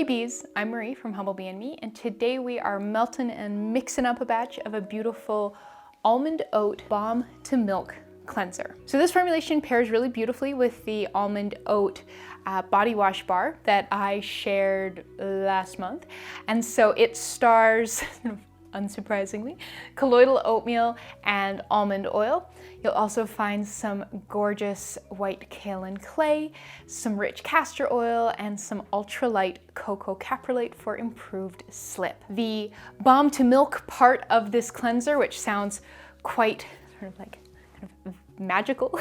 bees, I'm Marie from Humblebee and Me, and today we are melting and mixing up a batch of a beautiful almond oat balm to milk cleanser. So this formulation pairs really beautifully with the almond oat body wash bar that I shared last month. And so it stars, unsurprisingly, colloidal oatmeal and almond oil. You'll also find some gorgeous white kaolin clay, some rich castor oil, and some ultralight Coco Caprylate for improved slip. The balm to milk part of this cleanser, which sounds quite sort of like magical,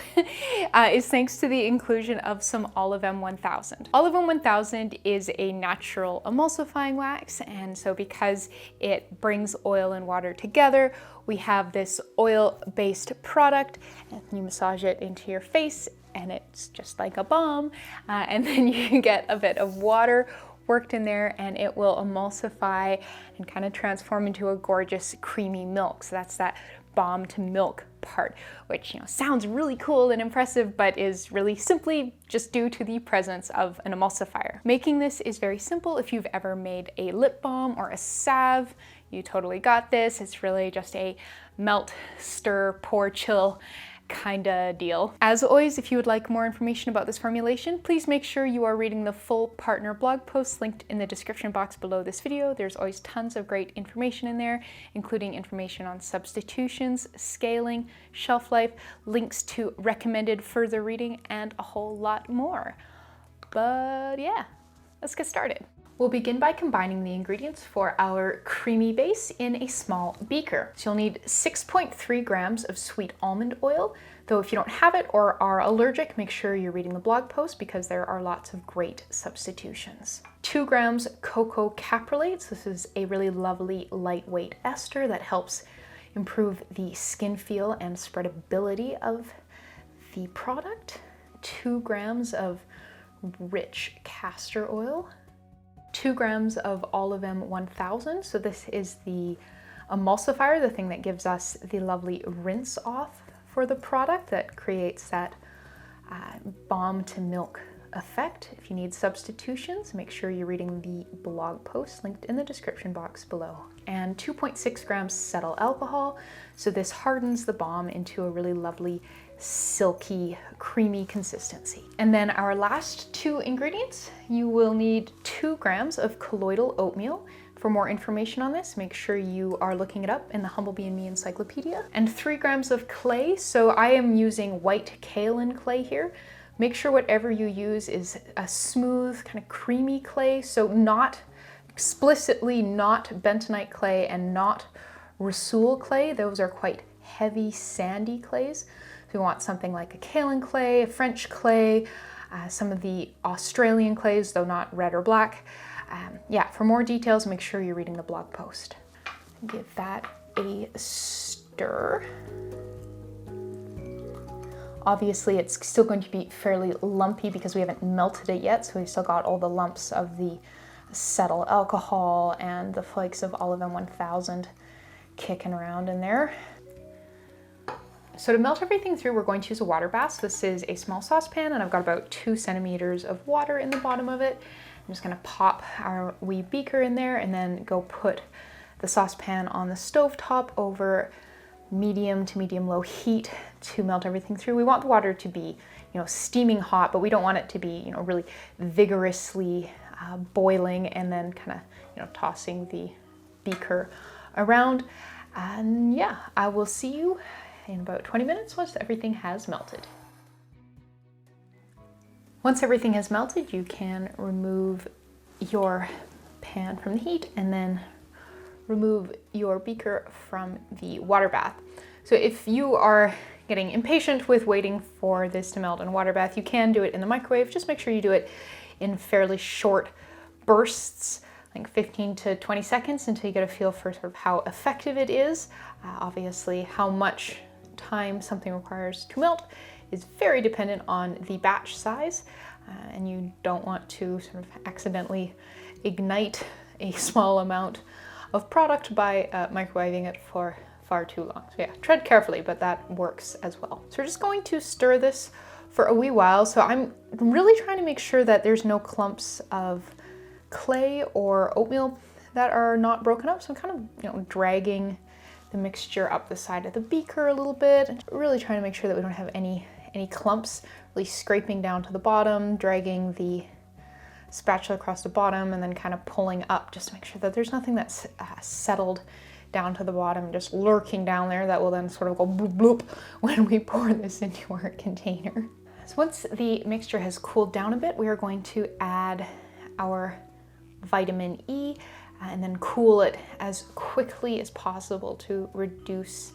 is thanks to the inclusion of some Olive M1000. Olive M1000 is a natural emulsifying wax, and so because it brings oil and water together, we have this oil-based product, and you massage it into your face, and it's just like a balm, and then you get a bit of water worked in there, and it will emulsify and kind of transform into a gorgeous creamy milk. So that's that balm to milk part, which sounds really cool and impressive, but is really simply just due to the presence of an emulsifier. Making this is very simple. If you've ever made a lip balm or a salve, you totally got this. It's really just a melt, stir, pour, chill kind of deal. As always, if you would like more information about this formulation, please make sure you are reading the full partner blog post linked in the description box below this video. There's always tons of great information in there, including information on substitutions, scaling, shelf life, links to recommended further reading, and a whole lot more. But yeah, let's get started. We'll begin by combining the ingredients for our creamy base in a small beaker. So you'll need 6.3 grams of sweet almond oil, though if you don't have it or are allergic, make sure you're reading the blog post because there are lots of great substitutions. 2 grams Coco Caprylate. So this is a really lovely lightweight ester that helps improve the skin feel and spreadability of the product. 2 grams of rich castor oil. 2 grams of Olive M1000. So this is the emulsifier, the thing that gives us the lovely rinse off for the product that creates that balm to milk effect. If you need substitutions, make sure you're reading the blog post linked in the description box below. And 2.6 grams cetyl alcohol. So this hardens the balm into a really lovely, silky, creamy consistency. And then our last 2 ingredients, you will need 2 grams of colloidal oatmeal. For more information on this, make sure you are looking it up in the Humblebee and Me encyclopedia. And 3 grams of clay. So I am using white kaolin clay here. Make sure whatever you use is a smooth, kind of creamy clay. So not explicitly not bentonite clay and not Rasool clay. Those are quite heavy, sandy clays. We want something like a kaolin clay, a French clay, some of the Australian clays, though not red or black. Yeah, for more details, make sure you're reading the blog post. Give that a stir. Obviously, it's still going to be fairly lumpy because we haven't melted it yet, so we've still got all the lumps of the cetyl alcohol and the flakes of Olive M1000 kicking around in there. So to melt everything through, we're going to use a water bath. So this is a small saucepan, and I've got about 2 centimeters of water in the bottom of it. I'm just gonna pop our wee beaker in there and then go put the saucepan on the stove top over medium to medium low heat to melt everything through. We want the water to be, steaming hot, but we don't want it to be, really vigorously boiling and then kind of, tossing the beaker around. And yeah, I will see you in about 20 minutes once everything has melted. Once everything has melted, you can remove your pan from the heat and then remove your beaker from the water bath. So if you are getting impatient with waiting for this to melt in a water bath, you can do it in the microwave. Just make sure you do it in fairly short bursts, like 15 to 20 seconds until you get a feel for sort of how effective it is. Obviously, how much time something requires to melt is very dependent on the batch size, and you don't want to sort of accidentally ignite a small amount of product by microwaving it for far too long. So yeah, tread carefully, but that works as well. So we're just going to stir this for a wee while. So I'm really trying to make sure that there's no clumps of clay or oatmeal that are not broken up. So I'm kind of, dragging the mixture up the side of the beaker a little bit, really trying to make sure that we don't have any clumps, really scraping down to the bottom, dragging the spatula across the bottom, and then kind of pulling up just to make sure that there's nothing that's settled down to the bottom, just lurking down there that will then sort of go bloop bloop when we pour this into our container. So once the mixture has cooled down a bit, we are going to add our vitamin E and then cool it as quickly as possible to reduce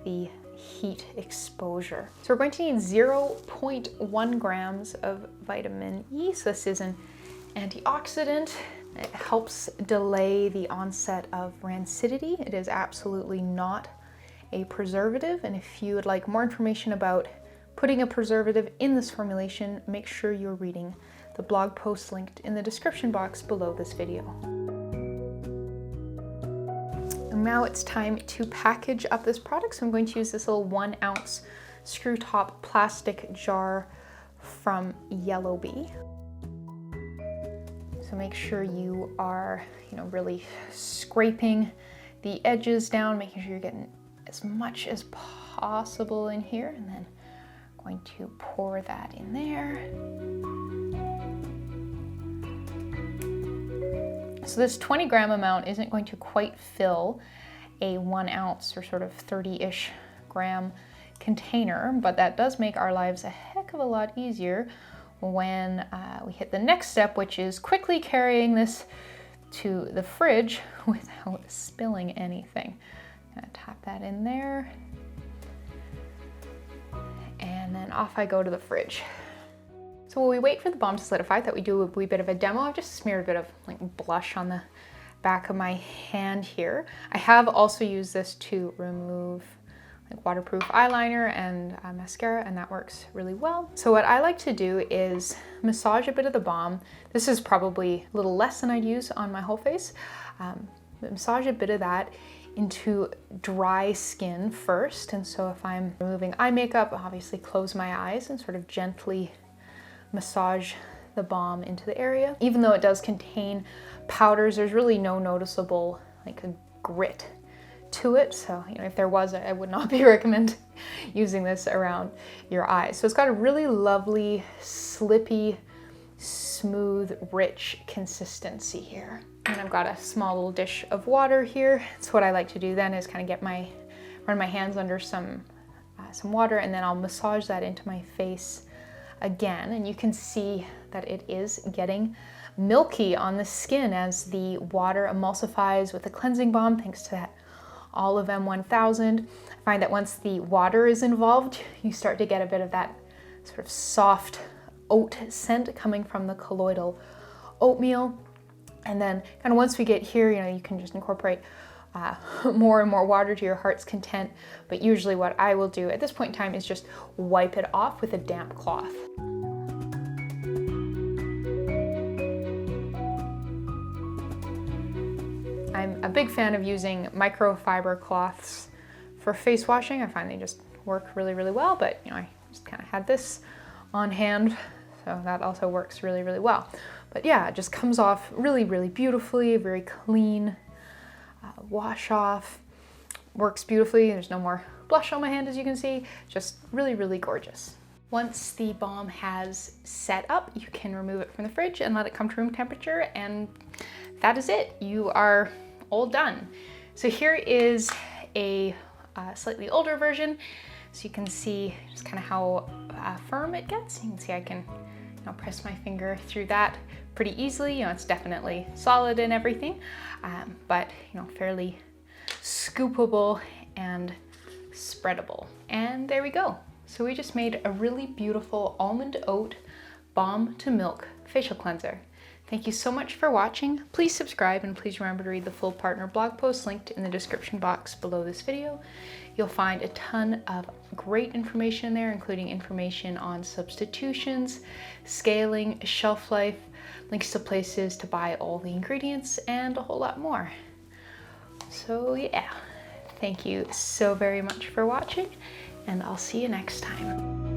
the heat exposure. So we're going to need 0.1 grams of vitamin E. So this is an antioxidant. It helps delay the onset of rancidity. It is absolutely not a preservative. And if you would like more information about putting a preservative in this formulation, make sure you're reading the blog post linked in the description box below this video. And now it's time to package up this product. So I'm going to use this little 1 ounce screw top plastic jar from Humblebee. So make sure you are, really scraping the edges down, making sure you're getting as much as possible in here, and then going to pour that in there. So this 20 gram amount isn't going to quite fill a 1 ounce or sort of 30-ish gram container, but that does make our lives a heck of a lot easier when we hit the next step, which is quickly carrying this to the fridge without spilling anything. I'm gonna tap that in there, and then off I go to the fridge. So while we wait for the balm to solidify, I thought we'd do a wee bit of a demo. I've just smeared a bit of blush on the back of my hand here. I have also used this to remove waterproof eyeliner and mascara, and that works really well. So what I like to do is massage a bit of the balm. This is probably a little less than I'd use on my whole face. Massage a bit of that into dry skin first. And so if I'm removing eye makeup, obviously close my eyes and sort of gently massage the balm into the area. Even though it does contain powders, there's really no noticeable a grit to it. So, if there was, I would not be recommend using this around your eyes. So it's got a really lovely, slippy, smooth, rich consistency here. And I've got a small little dish of water here. So what I like to do then is kind of run my hands under some water, and then I'll massage that into my face again. And you can see that it is getting milky on the skin as the water emulsifies with the cleansing balm, thanks to that Olive M1000. I find that once the water is involved, you start to get a bit of that sort of soft oat scent coming from the colloidal oatmeal. And then kind of once we get here, you can just incorporate more and more water to your heart's content. But usually what I will do at this point in time is just wipe it off with a damp cloth. I'm a big fan of using microfiber cloths for face washing. I find they just work really, really well, but I just kind of had this on hand, so that also works really, really well. But yeah, it just comes off really, really beautifully, very clean wash off, works beautifully. There's no more blush on my hand, as you can see, just really, really gorgeous. Once the balm has set up, you can remove it from the fridge and let it come to room temperature, and that is it. You are all done. So here is a slightly older version, so you can see just kind of how firm it gets. You can see I can press my finger through that pretty easily. It's definitely solid and everything, but fairly scoopable and spreadable. And there we go. So we just made a really beautiful almond oat balm to milk facial cleanser. Thank you so much for watching. Please subscribe, and please remember to read the full partner blog post linked in the description box below this video. You'll find a ton of great information there, including information on substitutions, scaling, shelf life, links to places to buy all the ingredients, and a whole lot more. So yeah, thank you so very much for watching, and I'll see you next time.